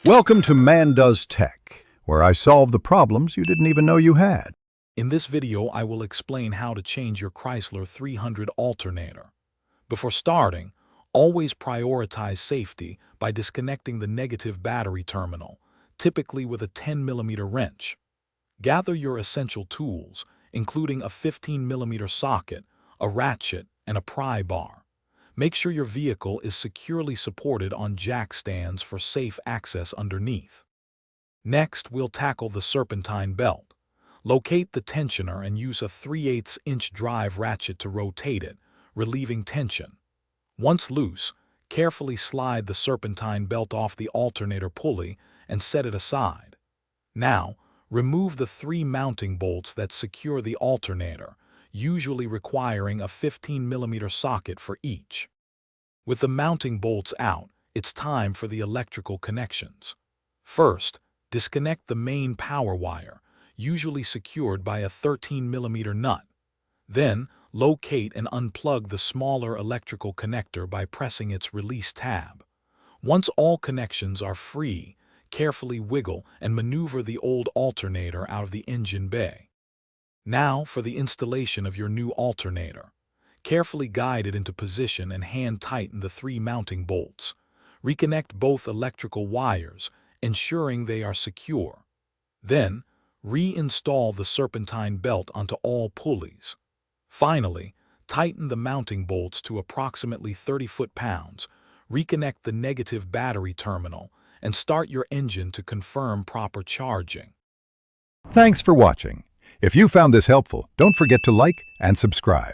Welcome to Man Does Tech, where I solve the problems you didn't even know you had. In this video, I will explain how to change your Chrysler 300 alternator. Before starting, always prioritize safety by disconnecting the negative battery terminal, typically with a 10mm wrench. Gather your essential tools, including a 15mm socket, a ratchet, and a pry bar. Make sure your vehicle is securely supported on jack stands for safe access underneath. Next, we'll tackle the serpentine belt. Locate the tensioner and use a 3/8-inch drive ratchet to rotate it, relieving tension. Once loose, carefully slide the serpentine belt off the alternator pulley and set it aside. Now, remove the 3 mounting bolts that secure the alternator, usually requiring a 15mm socket for each. With the mounting bolts out, it's time for the electrical connections. First, disconnect the main power wire, usually secured by a 13mm nut. Then, locate and unplug the smaller electrical connector by pressing its release tab. Once all connections are free, carefully wiggle and maneuver the old alternator out of the engine bay. Now for the installation of your new alternator. Carefully guide it into position and hand tighten the 3 mounting bolts. Reconnect both electrical wires, ensuring they are secure. Then, reinstall the serpentine belt onto all pulleys. Finally, tighten the mounting bolts to approximately 30 foot-pounds, reconnect the negative battery terminal, and start your engine to confirm proper charging. Thanks for watching. If you found this helpful, don't forget to like and subscribe.